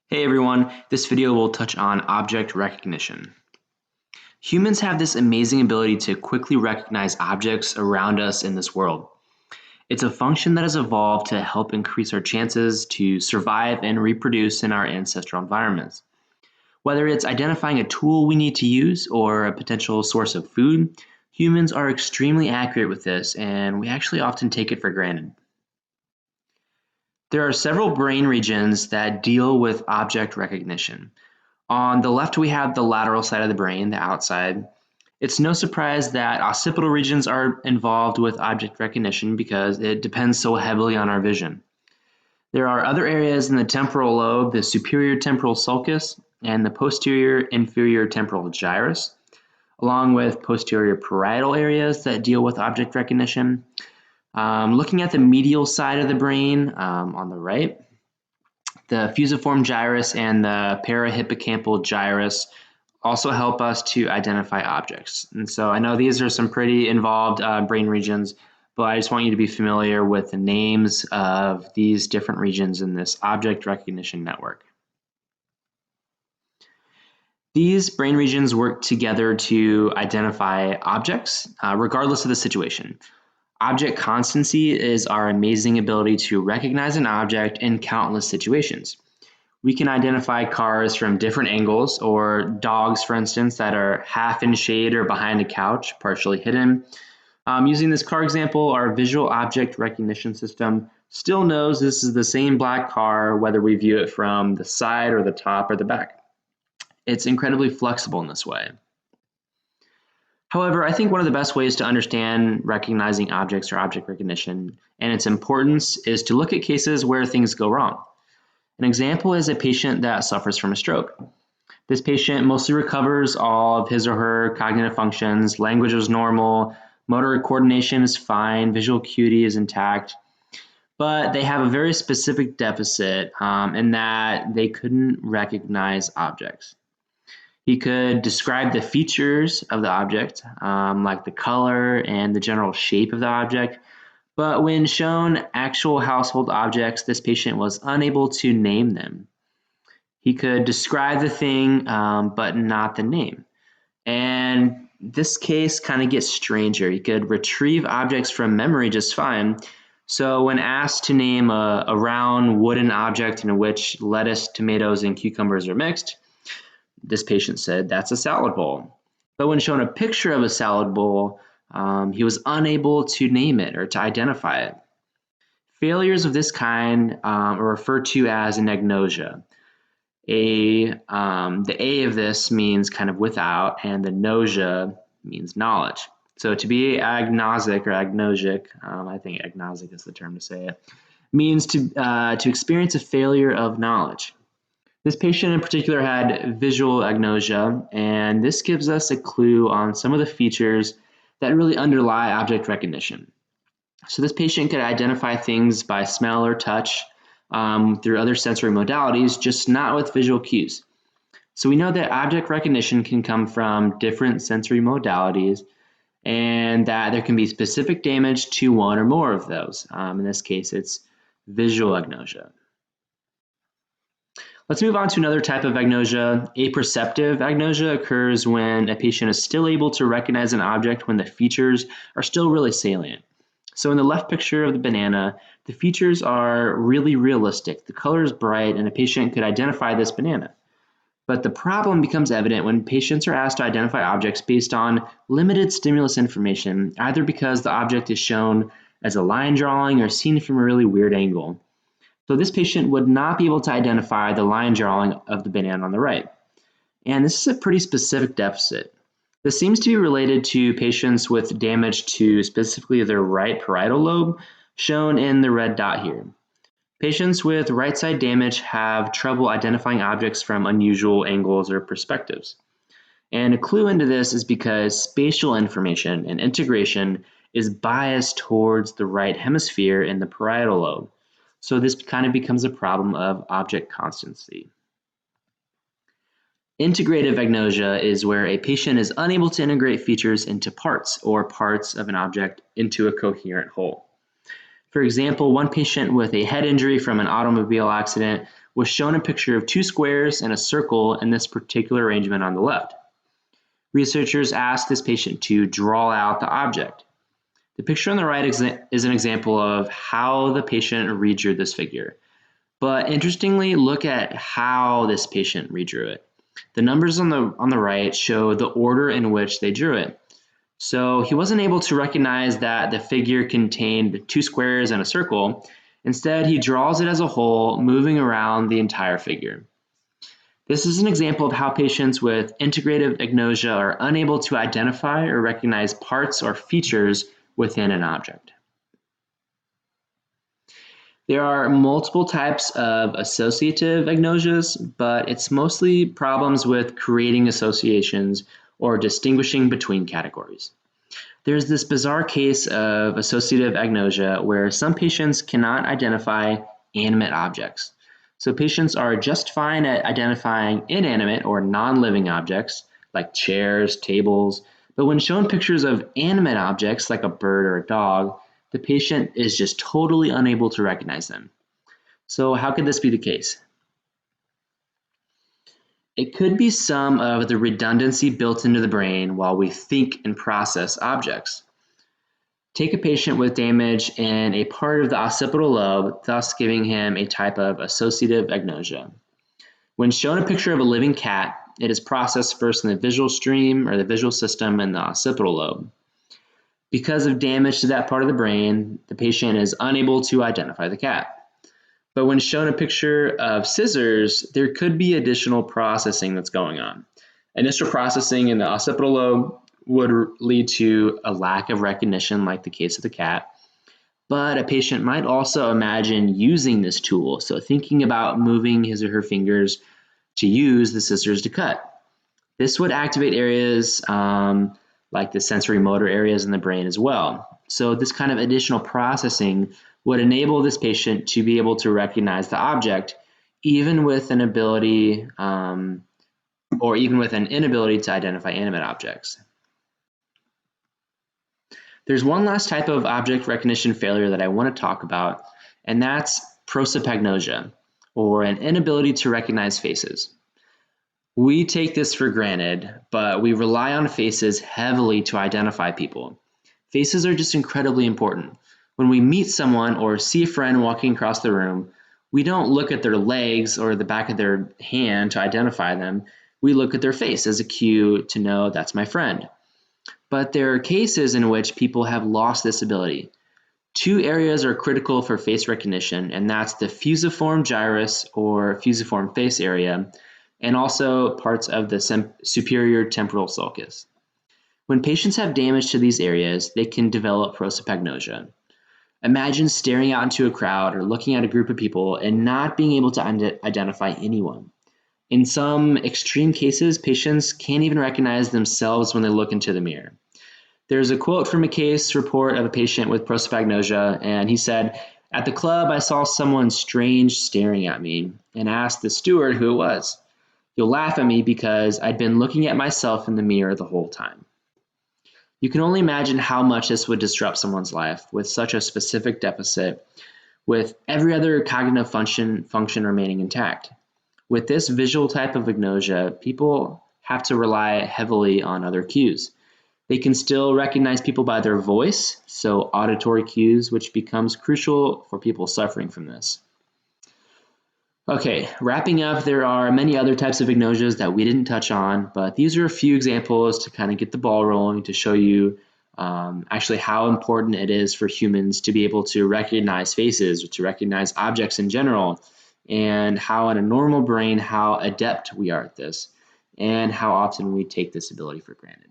Hey everyone, this video will touch on object recognition. Humans have this amazing ability to quickly recognize objects around us in this world. It's a function that has evolved to help increase our chances to survive and reproduce in our ancestral environments. Whether it's identifying a tool we need to use or a potential source of food, humans are extremely accurate with this, and we actually often take it for granted. There are several brain regions that deal with object recognition. On the left, we have the lateral side of the brain, the outside. It's no surprise that occipital regions are involved with object recognition because it depends so heavily on our vision. There are other areas in the temporal lobe, the superior temporal sulcus and the posterior inferior temporal gyrus, along with posterior parietal areas that deal with object recognition. Looking at the medial side of the brain on the right, the fusiform gyrus and the parahippocampal gyrus also help us to identify objects. And so I know these are some pretty involved brain regions, but I just want you to be familiar with the names of these different regions in this object recognition network. These brain regions work together to identify objects, regardless of the situation. Object constancy is our amazing ability to recognize an object in countless situations. We can identify cars from different angles, or dogs, for instance, that are half in shade or behind a couch, partially hidden. Using this car example, our visual object recognition system still knows this is the same black car, whether we view it from the side or the top or the back. It's incredibly flexible in this way. However, I think one of the best ways to understand recognizing objects or object recognition and its importance is to look at cases where things go wrong. An example is a patient that suffers from a stroke. This patient mostly recovers all of his or her cognitive functions, language is normal, motor coordination is fine, visual acuity is intact, but they have a very specific deficit in that they couldn't recognize objects. He could describe the features of the object, like the color and the general shape of the object, but when shown actual household objects, this patient was unable to name them. He could describe the thing, but not the name. And this case kind of gets stranger. He could retrieve objects from memory just fine. So when asked to name a round wooden object in which lettuce, tomatoes, and cucumbers are mixed, this patient said, "That's a salad bowl." But when shown a picture of a salad bowl, he was unable to name it or to identify it. Failures of this kind are referred to as an agnosia. The A of this means kind of without, and the nosia means knowledge. So to be agnostic or agnosic, I think agnostic is the term to say it, means to experience a failure of knowledge. This patient in particular had visual agnosia, and this gives us a clue on some of the features that really underlie object recognition. So this patient could identify things by smell or touch through other sensory modalities, just not with visual cues. So we know that object recognition can come from different sensory modalities, and that there can be specific damage to one or more of those. In this case, it's visual agnosia. Let's move on to another type of agnosia. Perceptive agnosia occurs when a patient is still able to recognize an object when the features are still really salient. So in the left picture of the banana, the features are really realistic. The color is bright and a patient could identify this banana. But the problem becomes evident when patients are asked to identify objects based on limited stimulus information, either because the object is shown as a line drawing or seen from a really weird angle. So this patient would not be able to identify the line drawing of the banana on the right. And this is a pretty specific deficit. This seems to be related to patients with damage to specifically their right parietal lobe, shown in the red dot here. Patients with right side damage have trouble identifying objects from unusual angles or perspectives. And a clue into this is because spatial information and integration is biased towards the right hemisphere in the parietal lobe. So this kind of becomes a problem of object constancy. Integrative agnosia is where a patient is unable to integrate features into parts or parts of an object into a coherent whole. For example, one patient with a head injury from an automobile accident was shown a picture of two squares and a circle in this particular arrangement on the left. Researchers asked this patient to draw out the object. The picture on the right is an example of how the patient redrew this figure. But interestingly, look at how this patient redrew it. The numbers on the right show the order in which they drew it. So he wasn't able to recognize that the figure contained two squares and a circle. Instead, he draws it as a whole, moving around the entire figure. This is an example of how patients with integrative agnosia are unable to identify or recognize parts or features within an object. There are multiple types of associative agnosias, but it's mostly problems with creating associations or distinguishing between categories. There's this bizarre case of associative agnosia where some patients cannot identify animate objects. So patients are just fine at identifying inanimate or non-living objects like chairs, tables, but when shown pictures of animate objects like a bird or a dog, the patient is just totally unable to recognize them. So how could this be the case? It could be some of the redundancy built into the brain while we think and process objects. Take a patient with damage in a part of the occipital lobe, thus giving him a type of associative agnosia. When shown a picture of a living cat, it is processed first in the visual stream or the visual system in the occipital lobe. Because of damage to that part of the brain, the patient is unable to identify the cat. But when shown a picture of scissors, there could be additional processing that's going on. Initial processing in the occipital lobe would lead to a lack of recognition, like the case of the cat. But a patient might also imagine using this tool, so thinking about moving his or her fingers to use the scissors to cut. This would activate areas like the sensory motor areas in the brain as well. So this kind of additional processing would enable this patient to be able to recognize the object, even with an ability or even with an inability to identify animate objects. There's one last type of object recognition failure that I want to talk about, and that's prosopagnosia, or an inability to recognize faces. We take this for granted, but we rely on faces heavily to identify people. Faces are just incredibly important. When we meet someone or see a friend walking across the room, we don't look at their legs or the back of their hand to identify them. We look at their face as a cue to know that's my friend. But there are cases in which people have lost this ability. Two areas are critical for face recognition, and that's the fusiform gyrus or fusiform face area, and also parts of the superior temporal sulcus. When patients have damage to these areas, they can develop prosopagnosia. Imagine staring out into a crowd or looking at a group of people and not being able to identify anyone. In some extreme cases, patients can't even recognize themselves when they look into the mirror. There's a quote from a case report of a patient with prosopagnosia, and he said, "At the club, I saw someone strange staring at me and asked the steward who it was. He'll laugh at me because I'd been looking at myself in the mirror the whole time." You can only imagine how much this would disrupt someone's life with such a specific deficit, with every other cognitive function remaining intact. With this visual type of agnosia, people have to rely heavily on other cues. They can still recognize people by their voice, so auditory cues, which becomes crucial for people suffering from this. Okay, wrapping up, there are many other types of agnosias that we didn't touch on, but these are a few examples to kind of get the ball rolling to show you actually how important it is for humans to be able to recognize faces, or to recognize objects in general, and how in a normal brain, how adept we are at this, and how often we take this ability for granted.